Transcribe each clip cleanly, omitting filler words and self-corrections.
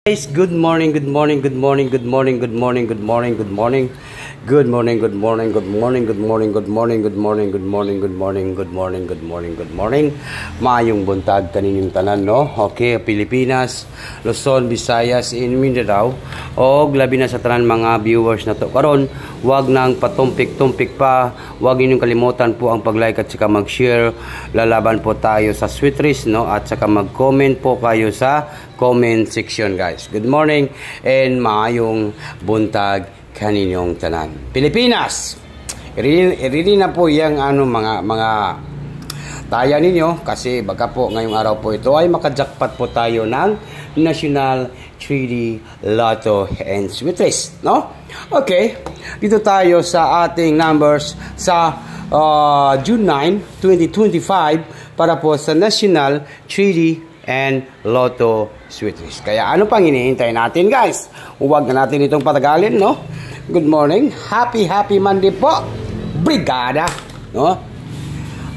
Guys, good morning, good morning, good morning, good morning, good morning, good morning, good morning, good morning, good morning, good morning, good morning, good morning, good morning, good morning, good morning, good morning, good morning, good morning. Maayong buntag kaninyong tanan, no? Okay, Pilipinas, Luzon, Visayas, in Mindanao, o labi na sa tanan mga viewers na to. Karon, wag nang patumpik-tumpik pa, wag ninyong kalimutan po ang pag-like at saka mag-share. Lalaban po tayo sa sweet trees, no? At saka mag-comment po kayo sa comment section, guys. Good morning and maayong buntag kaninyong tanan. Pilipinas, irili na po yung mga taya ninyo kasi baka po ngayong araw po ito ay makajakpat po tayo ng National 3D Lotto and Sweet Trees, no? Okay, dito tayo sa ating numbers sa June 9, 2025 para po sa National 3D and Lotto Sweet Trees. Kaya ano pang hinihintay natin, guys? Huwag na natin itong patagalin, no? Good morning. Happy Monday po. Brigada, no?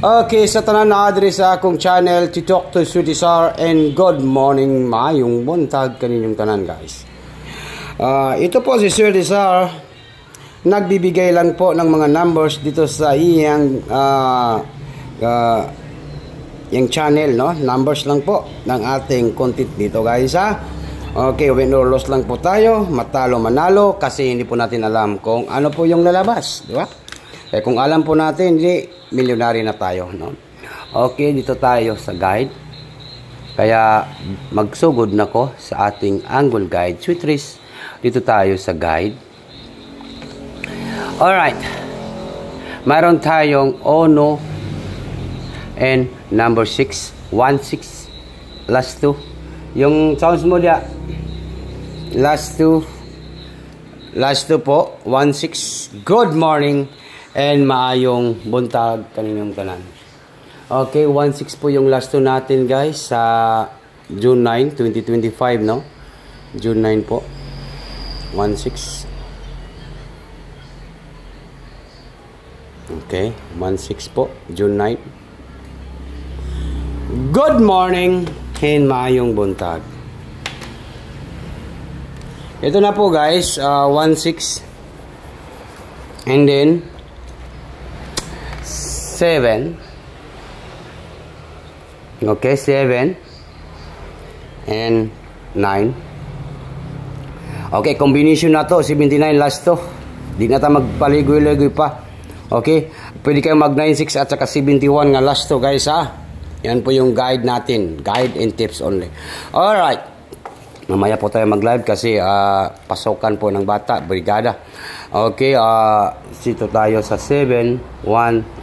Okay, sa tanan na address sa akong channel, Titok to Sweetie Sar, and good morning, maayong buntag kaninyong tanan, guys. Ito po si Sweetie Sar, nagbibigay lang po ng mga numbers dito sa iyang yung channel, no? Numbers lang po ng ating content dito, guys, ha? Okay, win or loss lang po tayo, matalo manalo, kasi hindi po natin alam kung ano po yung lalabas, di ba? Eh kung alam po natin, hindi milyonary na tayo, no? Okay, dito tayo sa guide. Kaya magsugod na ko sa ating angle guide, Sweet Trees. Dito tayo sa guide. Alright. Mayroon tayong Ono and number 6, 1-6, last 2. Yung sounds mo dia, last 2 po, 1-6. Good morning and maayong buntag kaninyong tanan. Okay, 1-6 po yung last 2 natin, guys, sa June 9, 2025, no? June 9 po, 1-6. Okay, 1-6 po, June 9. Good morning and maayong buntag. Ito na po, guys, 1-6 and then 7. Okay, 7 and 9. Okay, combination na to, 79 last to. Di na tayo magpaligoy-ligoy pa. Okay, pwede kayong mag 96 at saka 71 nga last to, guys, ha? Yan po yung guide natin. Guide and tips only. Alright. Mamaya po tayo mag-live kasi pasokan po ng bata. Brigada. Okay. Dito tayo sa 7-1-6.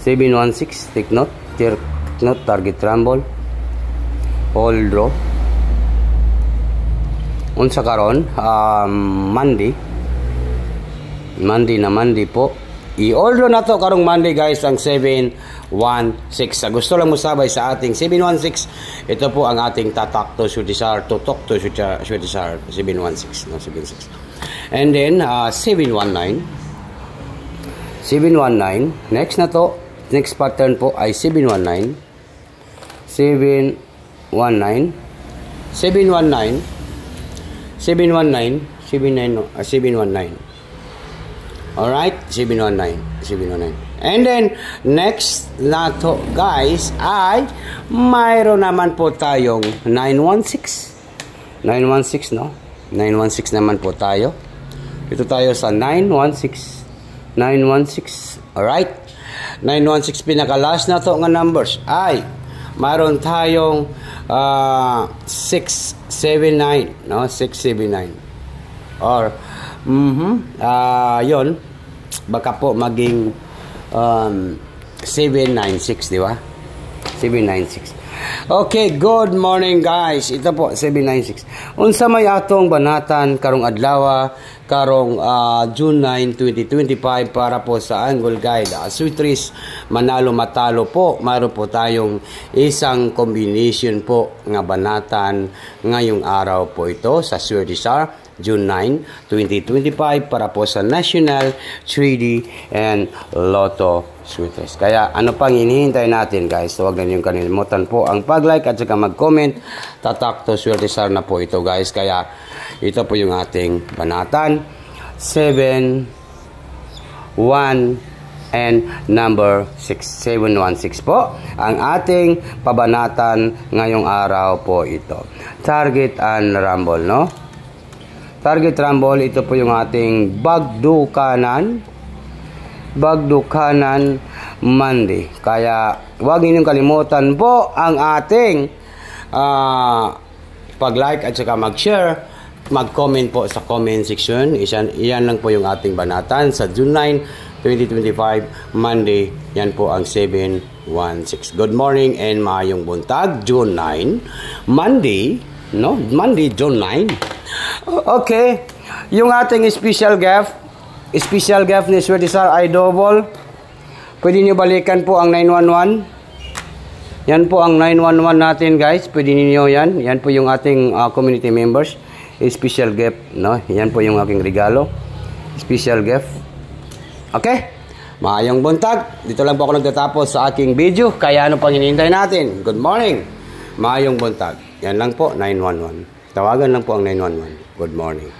7-1-6. Take note. Take note. Target rumble. All draw. Unsa karon? Monday. Monday po. I-all draw na to karong Monday, guys, ang 7-1-6. Gusto lang mo sabay sa ating 7-1-6. Ito po ang ating tatak to Sweetie Sar, tutok to Sweetie Sar, 7-1-6, no, 7-6. And then 7-1-9. 7-1-9. Next na to, next pattern po ay 7-1-9. 7-1-9. 7-1-9. 7-1-9. 7-1-9. Alright, 7-1-9. 7-1-9. And then, next na to, guys, ay mayroon naman po tayong 9-1-6. 9-1-6, no? 9-1-6 naman po tayo. Ito tayo sa 9-1-6. 9-1-6. Alright? 9-1-6, pinaka-last na to nga numbers ay mayroon tayong 6-7-9, no? 6-7-9. Or yun, baka po maging 796, di ba? 796. Okay, good morning, guys. Ito po, 796. Unsa may atong banatan karong adlaw, karong June 9, 2025 para po sa angle guide. Sweet Trees, manalo matalo po. Mayroon po tayong isang combination po nga banatan ngayong araw po ito sa Sweetie Sar. June 9, 2025 para po sa National 3D and Lotto sweetest. Kaya ano pang hinihintay natin guys? So, huwag na niyong kalimutan po ang pag-like at saka mag-comment. Tatak to Swerte Star na po ito guys. Kaya ito po yung ating banatan. 7, 1, and number 6716 po. Ang ating pabanatan ngayong araw po ito. Target and rumble, no? Target rumble, ito po yung ating bagdukanan. Bagdukanan Monday. Kaya huwag ninyong kalimutan po ang ating pag-like at saka mag-share, mag-comment po sa comment section. Iyan lang po yung ating banatan sa June 9, 2025, Monday. Yan po ang 716. Good morning and maayong buntag. June 9, Monday, no? Monday, June 9. Okay, yung ating special gift ni Swerte Star ay double. Pwede nyo balikan po ang 911. Yan po ang 911 natin guys. Pwede niyo yan. Yan po yung ating community members. Special gift, no? Yan po yung aking regalo. Special gift. Okay? Maayong buntag. Dito lang po ako nagtatapos sa aking video. Kaya ano pang hinihintay natin? Good morning. Maayong buntag. Yan lang po, 911. Tawagan lang po ang 911. Good morning.